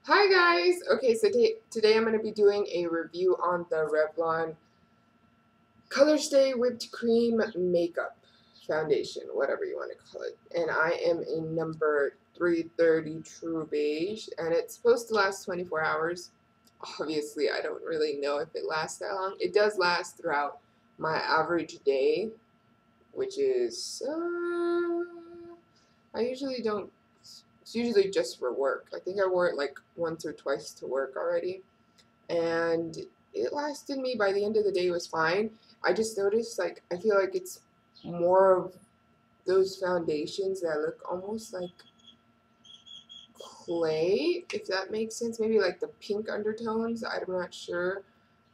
Hi guys! Okay, so today I'm going to be doing a review on the Revlon Colorstay Whipped Cream Makeup Foundation, whatever you want to call it. And I am in number 330 True Beige, and it's supposed to last 24 hours. Obviously, I don't really know if it lasts that long. It does last throughout my average day, which is, I usually don't. It's usually just for work. I think I wore it like once or twice to work already, and it lasted me. By the end of the day, it was fine. I just noticed, like, I feel like it's more of those foundations that look almost like clay, if that makes sense. Maybe like the pink undertones. I'm not sure.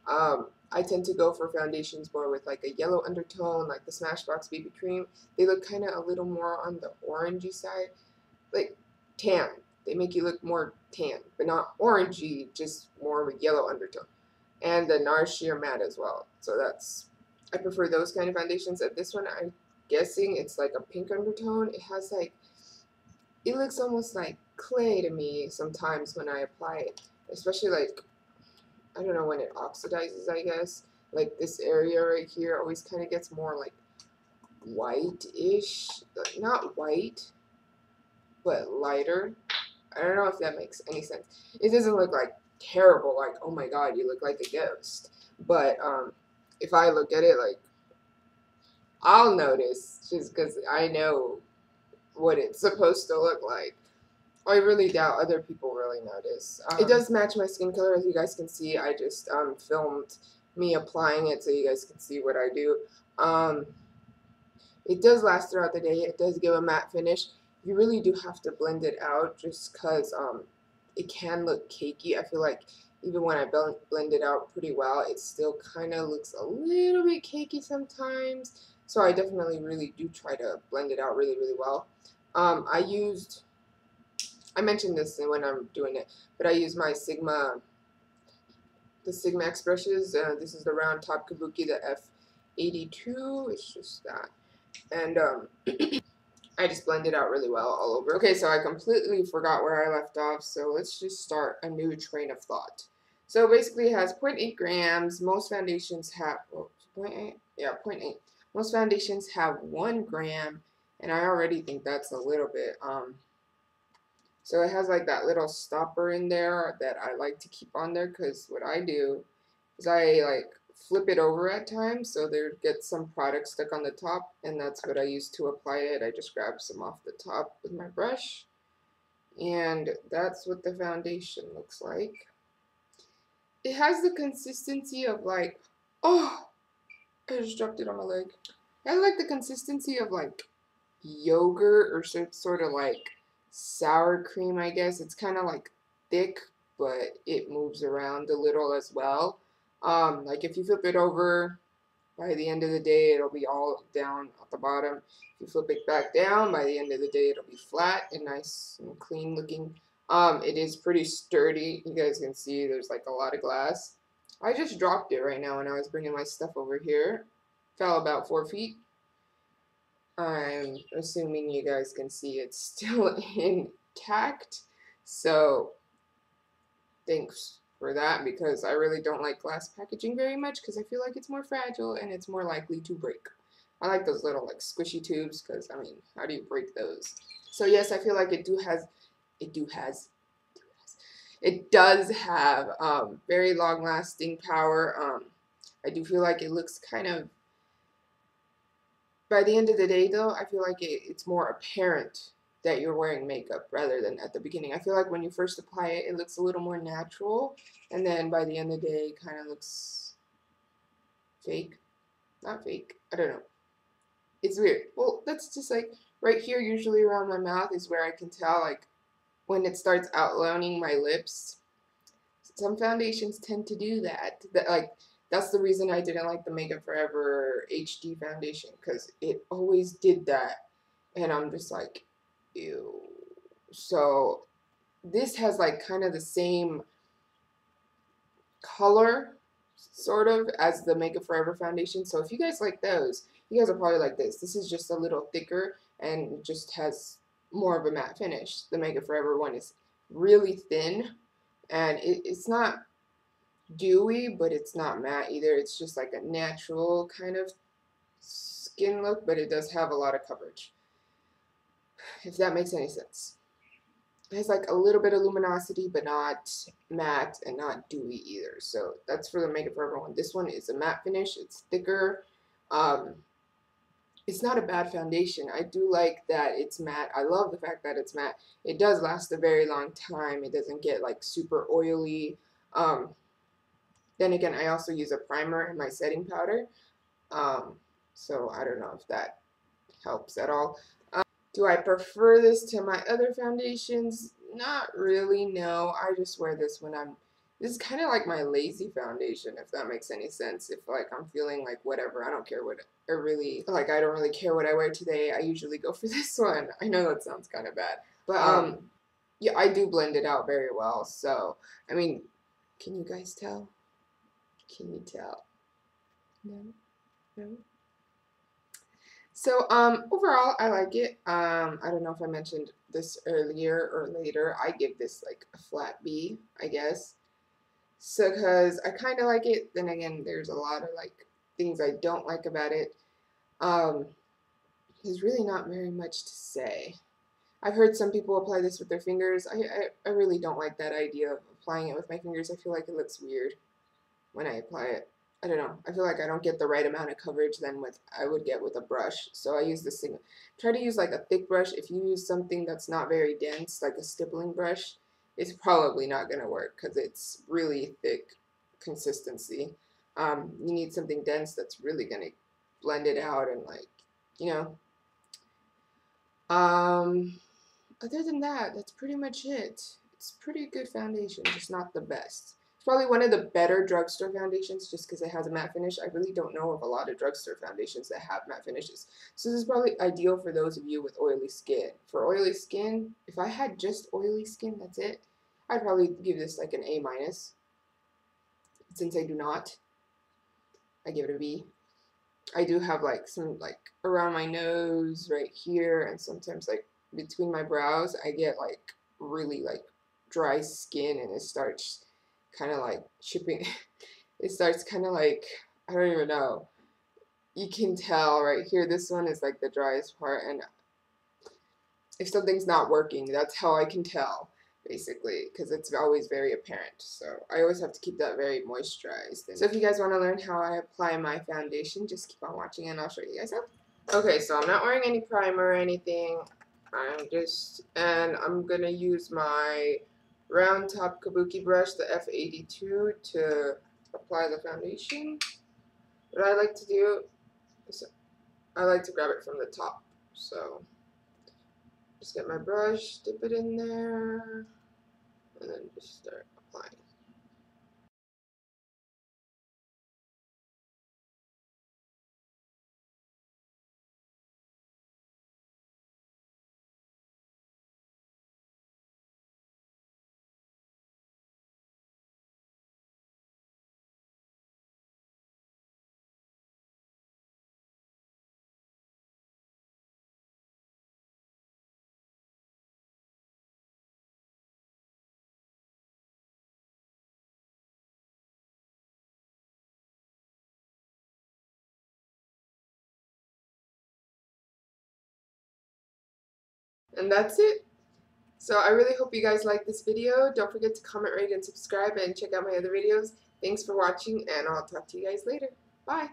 I tend to go for foundations more with like a yellow undertone, like the Smashbox BB Cream. They look kind of a little more on the orangey side, like tan. They make you look more tan, but not orangey, just more of a yellow undertone. And the NARS Sheer Matte as well. So I prefer those kind of foundations. And this one, I'm guessing it's like a pink undertone. It has like, it looks almost like clay to me sometimes when I apply it, especially like, I don't know, when it oxidizes, I guess. Like this area right here always kind of gets more like white-ish, not white, but lighter. I don't know if that makes any sense. It doesn't look like terrible, like, oh my god, you look like a ghost. But if I look at it, like, I'll notice just because I know what it's supposed to look like. I really doubt other people really notice. It does match my skin color, as you guys can see. I just filmed me applying it so you guys can see what I do. It does last throughout the day. It does give a matte finish. You really do have to blend it out just because it can look cakey. I feel like even when I blend it out pretty well, it still kind of looks a little bit cakey sometimes. So I definitely really do try to blend it out really, really well. I mentioned this when I'm doing it, but I use my the Sigma X brushes. This is the round top Kabuki, the F82. It's just that. And I just blend it out really well all over. Okay, so I completely forgot where I left off, so let's just start a new train of thought. So basically it has zero point 0.8 grams. Most foundations have, oh, 0.8? Yeah, zero point 0.8. Most foundations have 1 gram, and I already think that's a little bit, so it has like that little stopper in there that I like to keep on there, because what I do is I like flip it over at times so there gets some product stuck on the top, and that's what I use to apply it. I just grab some off the top with my brush, and that's what the foundation looks like. It has the consistency of like, oh, I just dropped it on my leg. It has like the consistency of like yogurt or sort of like sour cream, I guess. It's kind of like thick, but it moves around a little as well. Like if you flip it over, by the end of the day, it'll be all down at the bottom. If you flip it back down, by the end of the day, it'll be flat and nice and clean looking. It is pretty sturdy. You guys can see there's like a lot of glass. I just dropped it right now when I was bringing my stuff over here. Fell about 4 feet. I'm assuming you guys can see it's still intact. So thanks for that, because I really don't like glass packaging very much because I feel like it's more fragile and it's more likely to break. I like those little like squishy tubes because, I mean, how do you break those? So yes, I feel like it does have very long lasting power. I do feel like it looks kind of, by the end of the day though, I feel like it's more apparent that you're wearing makeup rather than at the beginning. I feel like when you first apply it, it looks a little more natural, and then by the end of the day, it kind of looks fake. Not fake. I don't know. It's weird. Well, that's just like right here, usually around my mouth is where I can tell, like, when it starts outlining my lips. Some foundations tend to do that. That's the reason I didn't like the Makeup Forever HD foundation, because it always did that, and I'm just like, ew. So this has like kind of the same color sort of as the Makeup Forever foundation. So if you guys like those, you guys will probably like this. This is just a little thicker and just has more of a matte finish. The Makeup Forever one is really thin. and it's not dewy, but it's not matte either. It's just like a natural kind of skin look, but it does have a lot of coverage, if that makes any sense. It has like a little bit of luminosity, but not matte and not dewy either. So that's for the Makeup Forever one. This one is a matte finish. It's thicker. It's not a bad foundation. I do like that it's matte. I love the fact that it's matte. It does last a very long time. It doesn't get like super oily. Then again, I also use a primer and my setting powder. So I don't know if that helps at all. Do I prefer this to my other foundations? Not really, no. I just wear this when this is kind of like my lazy foundation, if that makes any sense. If like I'm feeling like whatever, I don't care what, I don't really care what I wear today. I usually go for this one. I know that sounds kind of bad, but yeah, I do blend it out very well. So, I mean, can you guys tell? Can you tell? No? No? So, overall, I like it. I don't know if I mentioned this earlier or later. I give this like a flat B, I guess. So, because I kind of like it. Then again, there's a lot of like things I don't like about it. There's really not very much to say. I've heard some people apply this with their fingers. I really don't like that idea of applying it with my fingers. I feel like it looks weird when I apply it. I don't know. I feel like I don't get the right amount of coverage than I would get with a brush. So I use this thing. Try to use like a thick brush. If you use something that's not very dense, like a stippling brush, it's probably not going to work because it's really thick consistency. You need something dense that's really going to blend it out and like, you know. Other than that, that's pretty much it. It's pretty good foundation, just not the best. It's probably one of the better drugstore foundations just because it has a matte finish. I really don't know of a lot of drugstore foundations that have matte finishes. So this is probably ideal for those of you with oily skin. For oily skin, if I had just oily skin, that's it, I'd probably give this like an A-. Since I do not, I give it a B. I do have like some like around my nose right here and sometimes like between my brows I get like really like dry skin and it starts kind of like chipping. It starts kind of like, I don't even know. You can tell right here, this one is like the driest part, and if something's not working, that's how I can tell, basically, because it's always very apparent. So I always have to keep that very moisturized. So if you guys want to learn how I apply my foundation, just keep on watching and I'll show you guys how. Okay, so I'm not wearing any primer or anything. And I'm gonna use my round top kabuki brush, the F82, to apply the foundation. What I like to do is I like to grab it from the top. So just get my brush, dip it in there, and then just start applying. And that's it. So I really hope you guys like this video. Don't forget to comment, rate, and subscribe, and check out my other videos. Thanks for watching, and I'll talk to you guys later. Bye.